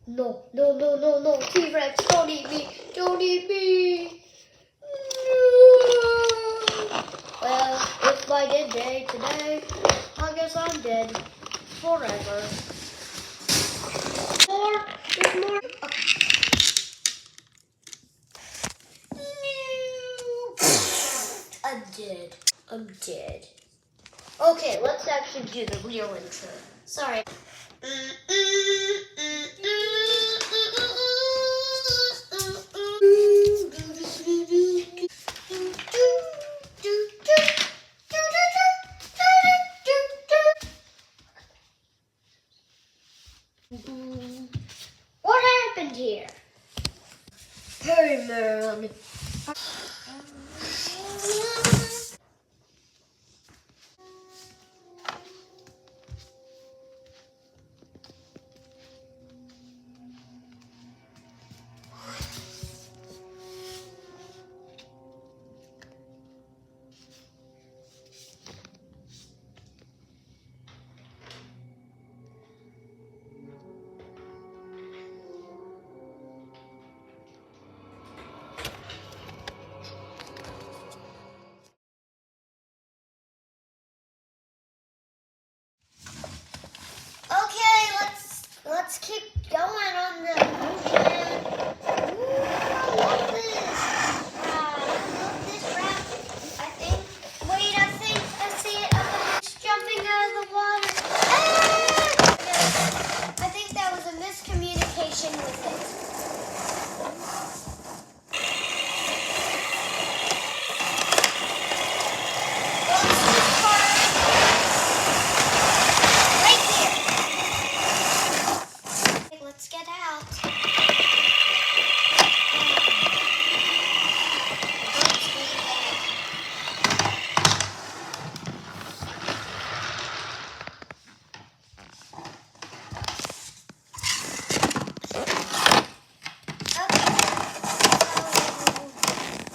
No, no, no, no, no. T-Rex, don't eat me. Don't eat me. No. Well, it's my dead day today. I guess I'm dead forever. More, there's more. I'm dead. I'm dead. Okay, let's actually do the real intro. Sorry. What happened here? Hey, man. Okay, let's keep going on the ocean. Ooh, I love this. I love this raft. I think I see it up ahead. It's jumping out of the water. Ah! I think that was a miscommunication with it. Let's get out.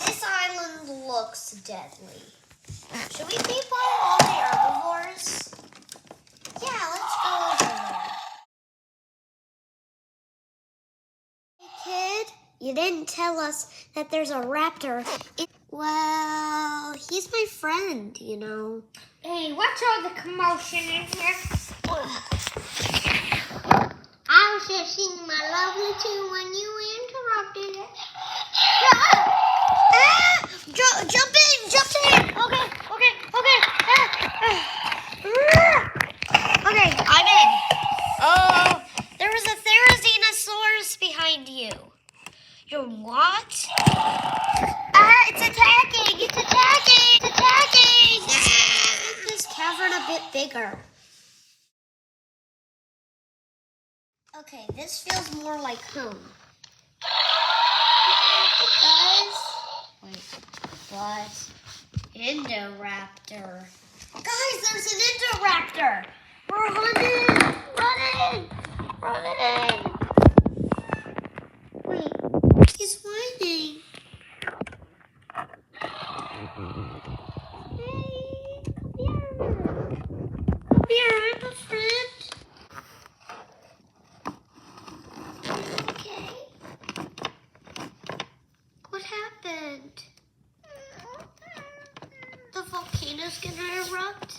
This island looks deadly. Should we keep all the herbivores? Yeah, let's go over there. Hey, kid, you didn't tell us that there's a raptor. Well, he's my friend, you know. Hey, what's all the commotion in here? I was just singing my lovely tune when you interrupted it. Jump in! Okay. Okay, I'm in. Oh, there was a Therizinosaurus behind you. You're what? It's attacking! Make this cavern a bit bigger. Okay, this feels more like home. Wait, what? Indoraptor. Guys, there's an Indoraptor! We're running! Wait, he's whining. Hey, come here, I'm a friend. Okay. What happened? The volcano's gonna erupt?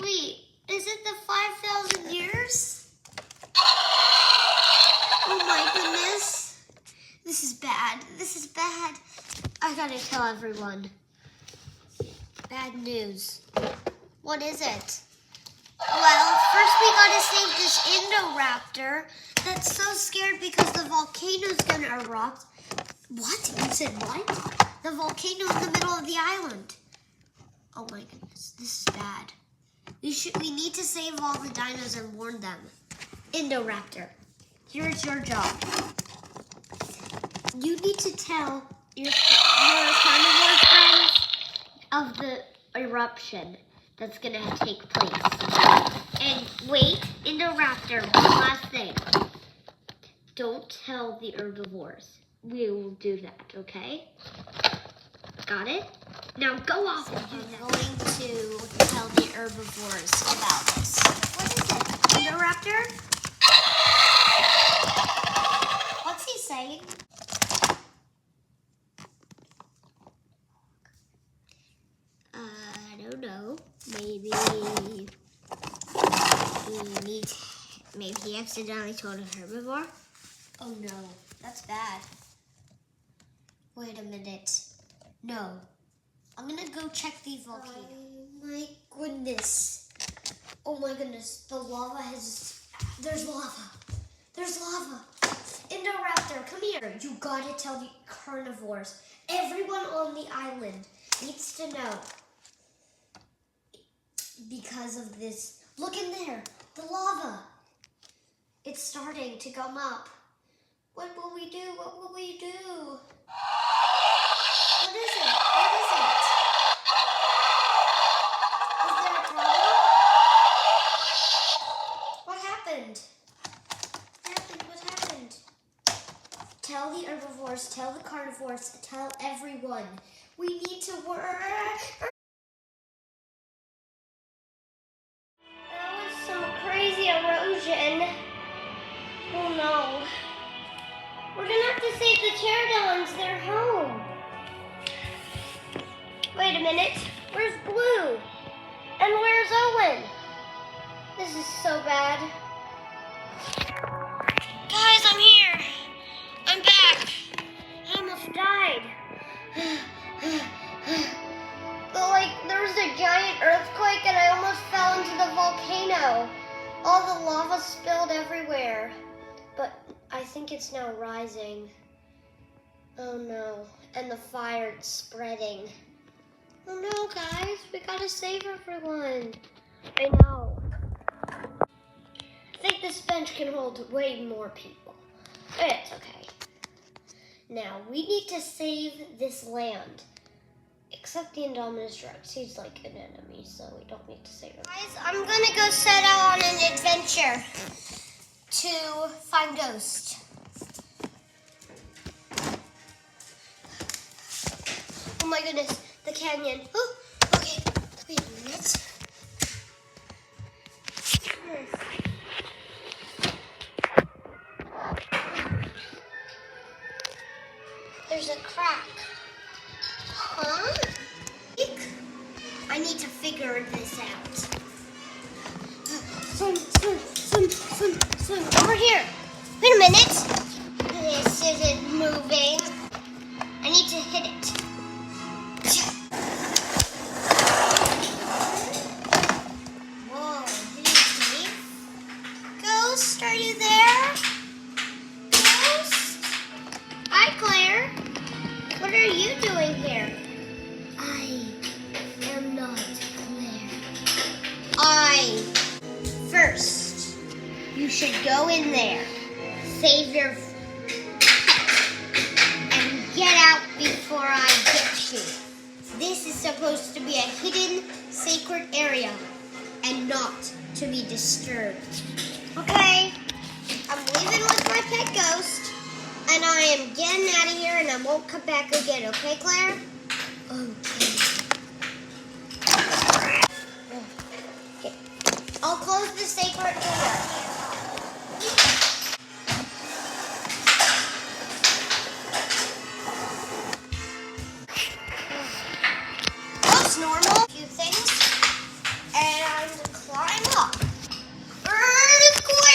Wait, is it the 5,000 years? Oh my goodness. This is bad. I gotta tell everyone. Bad news. What is it? Well, first we gotta save this Indoraptor that's so scared because the volcano's gonna erupt. What? You said what? The volcano in the middle of the island. Oh my goodness, this is bad. We need to save all the dinos and warn them. Indoraptor, here's your job. You need to tell your carnivore friends of the eruption that's gonna take place. And wait, Indoraptor, one last thing. Don't tell the herbivores. We will do that, okay? Got it? Now go off and do that. I'm going to tell the herbivores about this. What is it? Indoraptor? he accidentally told a herbivore. Oh no, that's bad. Wait a minute. No. I'm gonna go check the volcano. Oh my goodness. Oh my goodness. The lava has... There's lava. There's lava. Indoraptor, come here. You gotta tell the carnivores. Everyone on the island needs to know. Because of this. Look in there. The lava. It's starting to come up. What will we do? What will we do? What is it? What is it? Is there a problem? What happened? What happened? Tell the herbivores, tell the carnivores, tell everyone. We need to work. That was some crazy erosion. Oh no. We're gonna have to save the pterodons. They're home. Wait a minute. Where's Blue? And where's Owen? This is so bad. Guys, I'm here. I'm back. I almost died. But there was a giant earthquake and I almost fell into the volcano. All the lava spilled everywhere. But I think it's now rising. Oh no. And the fire is spreading. Oh no, guys. We gotta save everyone. I know. I think this bench can hold way more people. But it's okay. Now, we need to save this land. Except the Indominus Rex. He's like an enemy, so we don't need to save him. Guys, I'm gonna go set out on an adventure to find Ghost. Oh my goodness, the canyon. Oh, okay, wait a minute. There's a crack. Huh? I need to figure this out. Swim. Over here. Wait a minute. This isn't moving. I need to hit it. Whoa, did you see? Ghost, are you there? Ghost? Hi, Claire. What are you doing here? I am not Claire. First, you should go in there, save your and get out before I get you. This is supposed to be a hidden, sacred area and not to be disturbed. Okay, I'm leaving with my pet Ghost and I am getting out of here and I won't come back again, okay, Claire? Okay. I'll close the sacred door. That's normal. A few things. And climb up. Earthquake!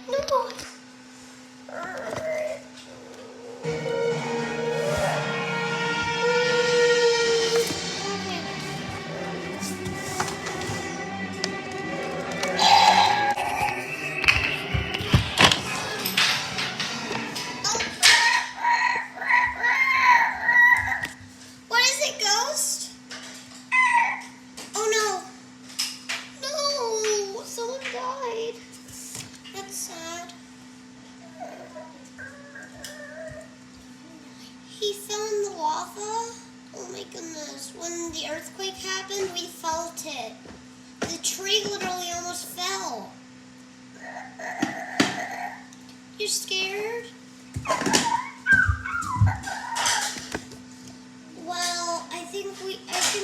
No. He fell in the lava? Oh my goodness. When the earthquake happened, we felt it. The tree literally almost fell. You scared? Well, I think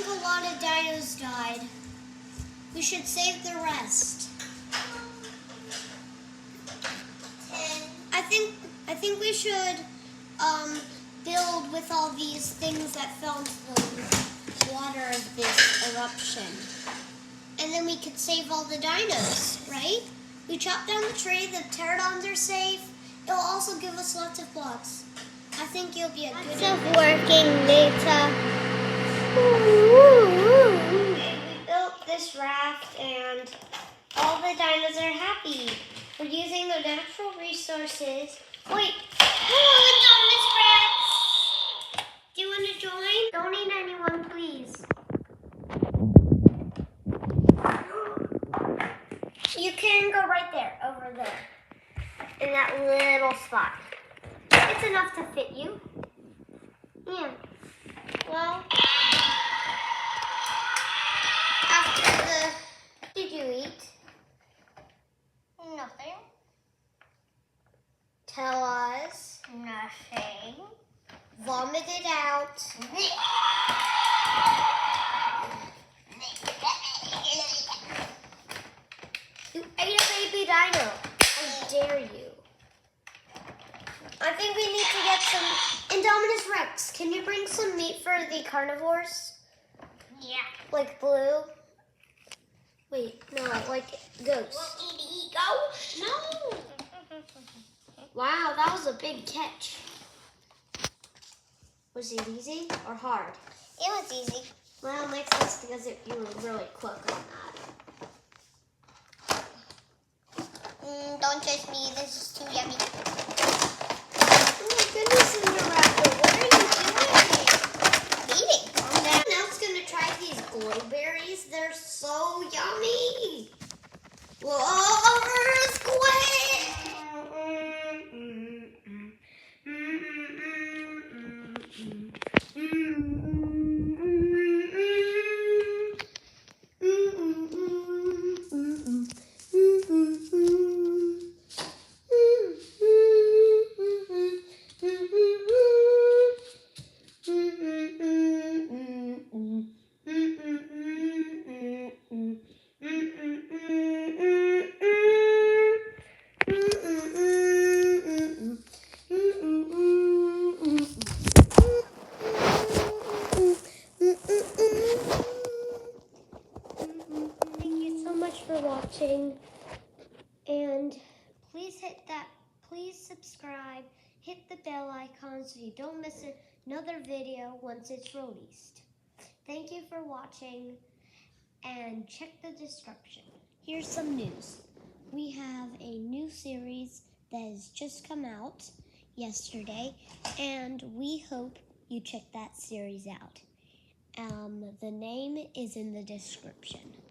a lot of dinos died. We should save the rest. I think we should build with all these things that fell into the water of this eruption. And then we could save all the dinos, right? We chop down the tree, the pterodons are safe. It'll also give us lots of blocks. I think you'll be a good... Lots of working data. Okay, we built this raft and all the dinos are happy. We're using the natural resources. Wait, hello, Thomas Rex. Do you want to join? Don't eat anyone, please. You can go right there, over there, in that little spot. It's enough to fit you. Yeah. Well, after the... What did you eat? Nothing. Tell us. Nothing. Vomit it out. You ate a baby dino. How dare you? I think we need to get some... Indominus Rex, can you bring some meat for the carnivores? Yeah. Like blue? Wait, no, like ghosts. Want me to eat ghosts? No. Wow, that was a big catch. Was it easy or hard? It was easy. Well, makes sense because you were really quick on that. Don't judge me. This is too yummy. Oh my goodness, Interrupter, what are you doing? Eating. Now it's gonna try these glowberries. They're so yummy. Whoa, squid! For watching, and please subscribe, hit the bell icon so you don't miss another video once it's released. Thank you for watching, and check the description. Here's some news. We have a new series that has just come out yesterday, and we hope you check that series out. The name is in the description.